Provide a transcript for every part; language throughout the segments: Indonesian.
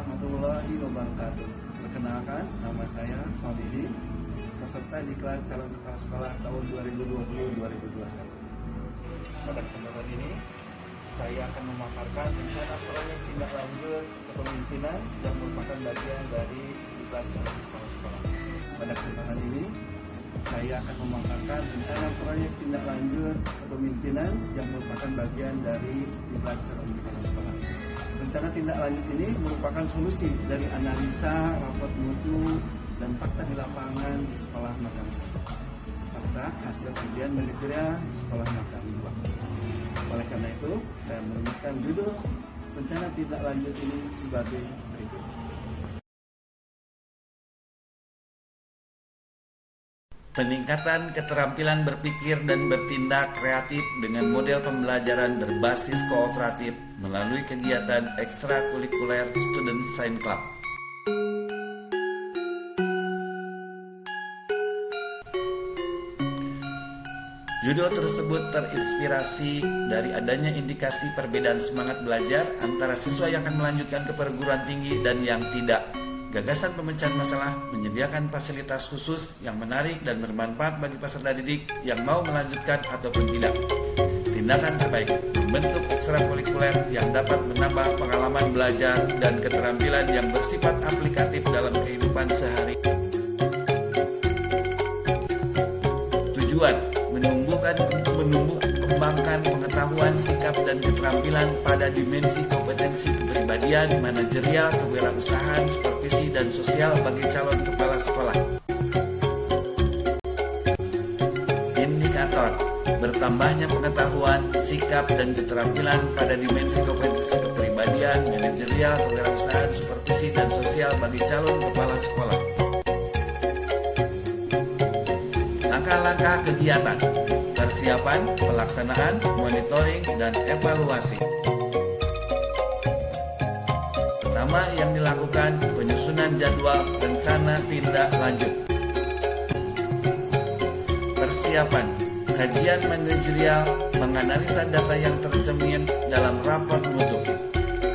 warahmatullahi wabarakatuh. Perkenalkan, nama saya Solihin, peserta diklat calon kepala sekolah tahun 2020-2021. Pada kesempatan ini, saya akan memaparkan rencana proyek tindak lanjut kepemimpinan yang merupakan bagian dari diklat calon kepala sekolah. Pada kesempatan ini, saya akan memaparkan rencana proyek tindak lanjut kepemimpinan yang merupakan bagian dari diklat calon kepala sekolah. Rencana tindak lanjut ini merupakan solusi dari analisa rapot mutu dan fakta di lapangan di sekolah magang 1 serta hasil kajian manajerial di sekolah magang 2. Oleh karena itu, saya merumuskan judul rencana tindak lanjut ini sebagai berikut. Peningkatan keterampilan berpikir dan bertindak kreatif dengan model pembelajaran berbasis kooperatif melalui kegiatan ekstrakurikuler Student Science Club. Judul tersebut terinspirasi dari adanya indikasi perbedaan semangat belajar antara siswa yang akan melanjutkan ke perguruan tinggi dan yang tidak. Gagasan pemecahan masalah menyediakan fasilitas khusus yang menarik dan bermanfaat bagi peserta didik yang mau melanjutkan ataupun tidak. Tindakan terbaik membentuk ekstrakurikuler yang dapat menambah pengalaman belajar dan keterampilan yang bersifat aplikatif dalam kehidupan sehari. Tujuan kembangkan pengetahuan, sikap, dan keterampilan pada dimensi kompetensi kepribadian, manajerial, kewirausahaan, supervisi, dan sosial bagi calon kepala sekolah. Indikator bertambahnya pengetahuan, sikap, dan keterampilan pada dimensi kompetensi kepribadian, manajerial, kewirausahaan, supervisi, dan sosial bagi calon kepala sekolah. Langkah-langkah kegiatan, persiapan, pelaksanaan, monitoring, dan evaluasi. Pertama yang dilakukan, penyusunan jadwal rencana tindak lanjut. Persiapan, kajian manajerial, menganalisa data yang tercermin dalam rapor mutu.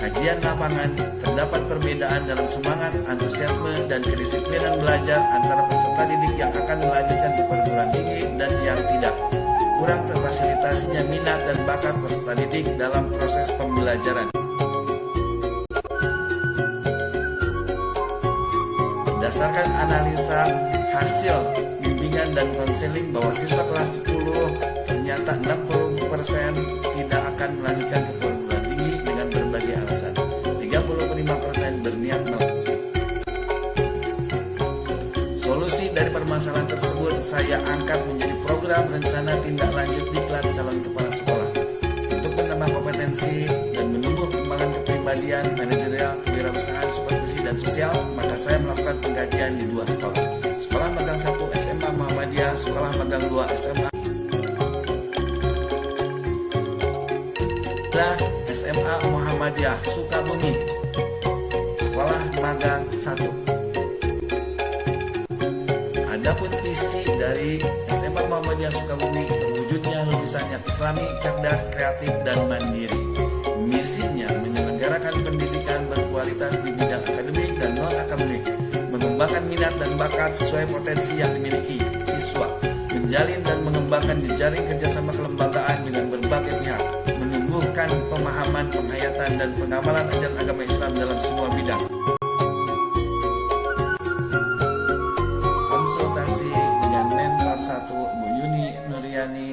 Kajian lapangan, terdapat perbedaan dalam semangat, antusiasme, dan kedisiplinan belajar antara peserta didik yang akan melanjutkan ke perguruan tinggi dan yang tidak. Kurang terfasilitasinya minat dan bakat peserta didik dalam proses pembelajaran. Berdasarkan analisa hasil bimbingan dan konseling bahwa siswa kelas 10 ternyata 60% tidak akan melanjutkan ke perguruan tinggi dengan berbagai alasan. 35% berniat melakukan. Solusi dari permasalahan tersebut saya angkat menjadi program rencana tindak lanjut diklat calon kepala sekolah. Untuk menambah kompetensi dan menumbuh kembangan kepribadian, manajerial, kewirausahaan, supervisi, dan sosial, maka saya melakukan pengkajian di 2 sekolah. Sekolah Magang 1 SMA Muhammadiyah, Sekolah Magang 2 SMA SMA Muhammadiyah Sukabumi, Sekolah Magang 1. Adapun visi dari SMA Muhammadiyah Sukabumi terwujudnya lulusan yang Islami, cerdas, kreatif, dan mandiri. Misinya menyelenggarakan pendidikan berkualitas di bidang akademik dan non-akademik, mengembangkan minat dan bakat sesuai potensi yang dimiliki siswa, menjalin dan mengembangkan jejaring kerjasama kelembagaan dengan berbagai pihak, menumbuhkan pemahaman, penghayatan, dan pengamalan ajaran agama Islam dalam semua bidang. Konsultasi dengan mentor 1 Bu Yuni Nuryani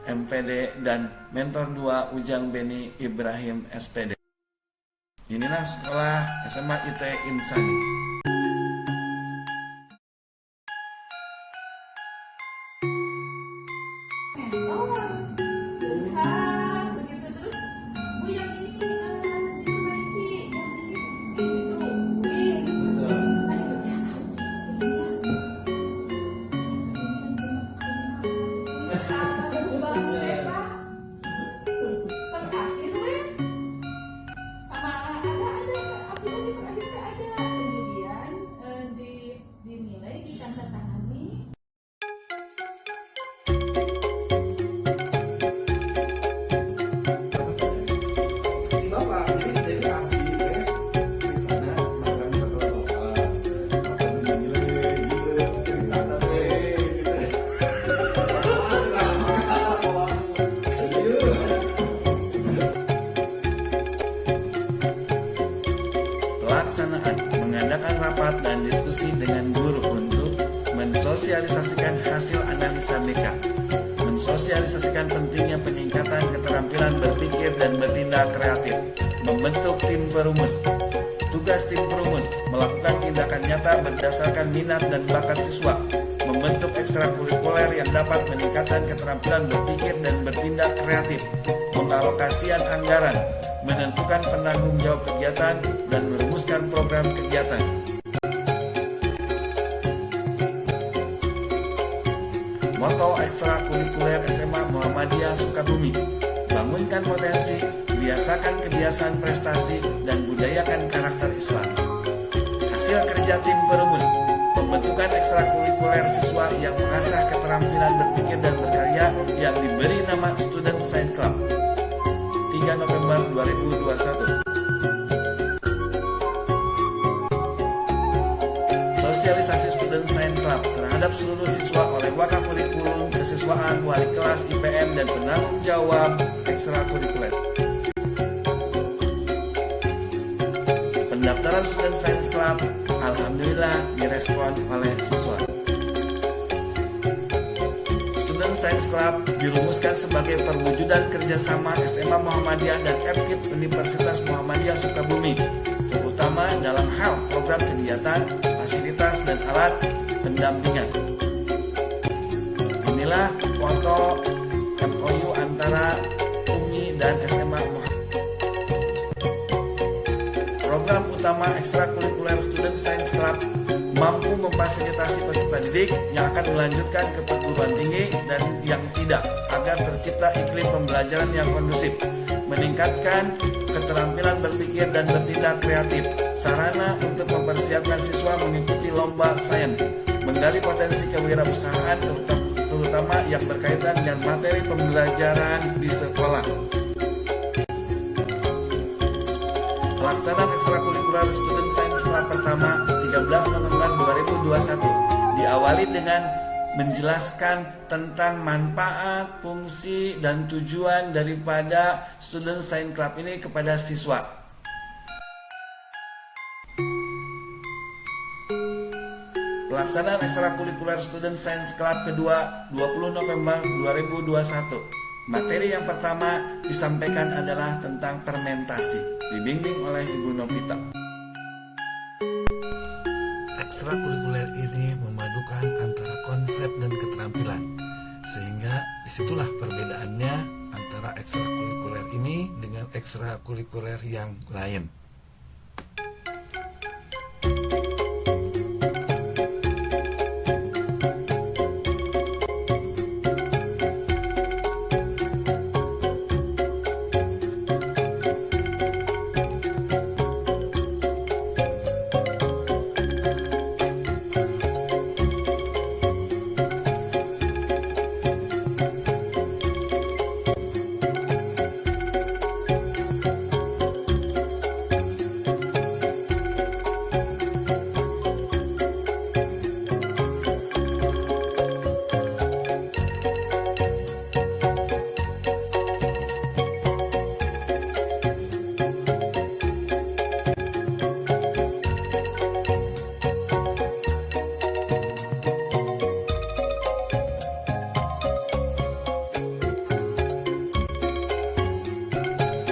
MPD dan mentor 2 Ujang Beni Ibrahim SPD. Inilah sekolah SMA IT Insani. Sama ada, kemudian pelaksanaan, mengadakan rapat dan diskusi dengan guru untuk mensosialisasikan hasil analisa BK, mensosialisasikan pentingnya peningkatan keterampilan berpikir dan bertindak kreatif, membentuk tim perumus. Tugas tim perumus melakukan tindakan nyata berdasarkan minat dan bakat siswa, membentuk ekstrakurikuler yang dapat meningkatkan keterampilan berpikir dan bertindak kreatif, mengalokasikan anggaran, menentukan penanggung jawab kegiatan, dan merumuskan program kegiatan. Moto ekstrakurikuler SMA Muhammadiyah Sukabumi: bangunkan potensi, biasakan kebiasaan prestasi, dan budayakan karakter Islam. Hasil kerja tim perumus: pembentukan ekstrakurikuler siswa yang mengasah keterampilan berpikir dan berkarya yang diberi nama Student Science Club. 3 November 2021. Sosialisasi Student Science Club terhadap seluruh siswa oleh Wakakurikulum Kesiswaan, wali kelas, IPM, dan penanggung jawab ekstrakurikuler. Pendaftaran Student Science Club alhamdulillah direspon oleh siswa. Student Science Club dirumuskan sebagai perwujudan kerjasama SMA Muhammadiyah dan FKIP Universitas Muhammadiyah Sukabumi, terutama dalam hal program kegiatan, fasilitas, dan alat pendampingan. Inilah foto MOU antara UMI dan SMA Muhammadiyah. Program utama ekstrakurikuler Student Science Club mampu memfasilitasi peserta didik yang akan melanjutkan ke perguruan tinggi dan yang tidak, agar tercipta iklim pembelajaran yang kondusif, meningkatkan keterampilan berpikir dan bertindak kreatif, sarana untuk mempersiapkan siswa mengikuti lomba sains, menggali potensi kewirausahaan terutama yang berkaitan dengan materi pembelajaran di sekolah. Pelaksanaan ekstrakurikuler Student Science Club pertama 13 November 2021 diawali dengan menjelaskan tentang manfaat, fungsi, dan tujuan daripada Student Science Club ini kepada siswa. Pelaksanaan ekstrakurikuler Student Science Club kedua 20 November 2021. Materi yang pertama disampaikan adalah tentang fermentasi, dibimbing oleh Ibu Novita. Ekstrakurikuler ini memadukan antara konsep dan keterampilan, sehingga disitulah perbedaannya antara ekstrakurikuler ini dengan ekstrakurikuler yang lain.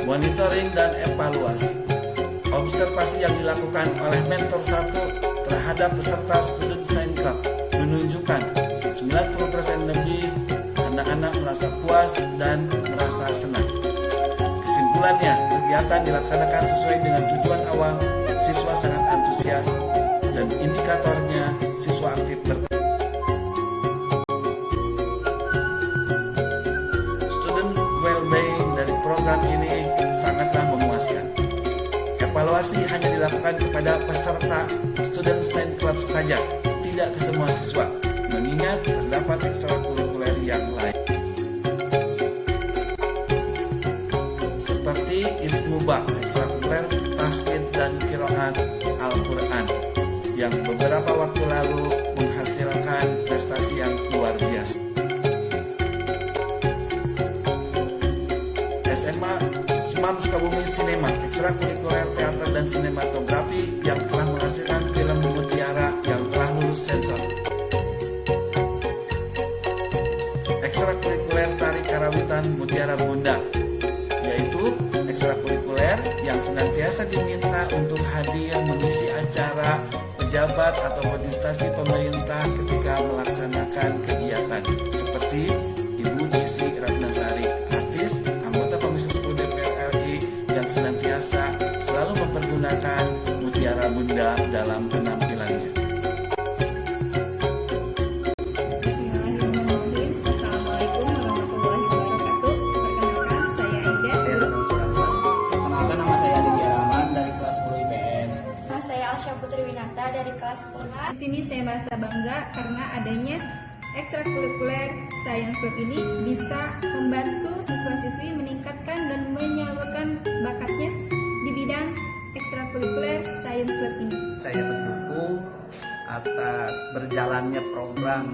Monitoring dan evaluasi. Observasi yang dilakukan oleh mentor 1 terhadap peserta Student Science Club menunjukkan 90% lebih anak-anak merasa puas dan merasa senang. Kesimpulannya, kegiatan dilaksanakan sesuai dengan tujuan awal, siswa sangat antusias, dan indikatornya siswa aktif bertanya. Student well-being dari program ini sangatlah memuaskan. Evaluasi hanya dilakukan kepada peserta Student Science Club saja, tidak ke semua siswa, mengingat terdapat ekstrakurikuler yang lain. Seperti Ismubah, ekstrakurikuler Tasbih dan Qiraat Al-Quran, yang beberapa waktu lalu menghasilkan prestasi yang luar biasa. SMA Imam Sukabumi Cinema pertama, ekstrakurikuler teater dan sinematografi yang telah menghasilkan film Mutiara yang telah lulus sensor. Ekstrakurikuler tari karawitan Mutiara Bunda, yaitu ekstrakurikuler yang senantiasa diminta untuk hadir mengisi acara pejabat ataupun instansi pemerintah ketika melaksanakan kegiatan seperti Ibu Desi Ratnasari, artis anggota Komisi 10 DPR RI yang senantiasa selalu mempergunakan Mutiara Bunda dalam penampilannya. Assalamualaikum warahmatullahi wabarakatuh. Perkenalkan, saya Aida. Perkenalkan, nama saya Aditya Rahman dari kelas 10 IPS. Nama saya Alsya Putri Winata dari kelas 10. Di sini saya merasa bangga karena adanya ekstrakurikuler Science Club ini bisa membantu siswa-siswi meningkatkan dan menyalurkan bakatnya di bidang ekstrakurikuler Science Club ini. Saya mendukung atas berjalannya program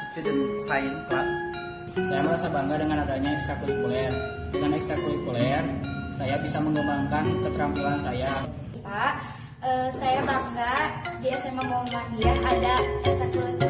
Student Science Club. Saya merasa bangga dengan adanya ekstrakurikuler. Dengan ekstrakurikuler, saya bisa mengembangkan keterampilan saya. Pak, saya bangga di SMA Muhammadiyah ada ekstrakurikuler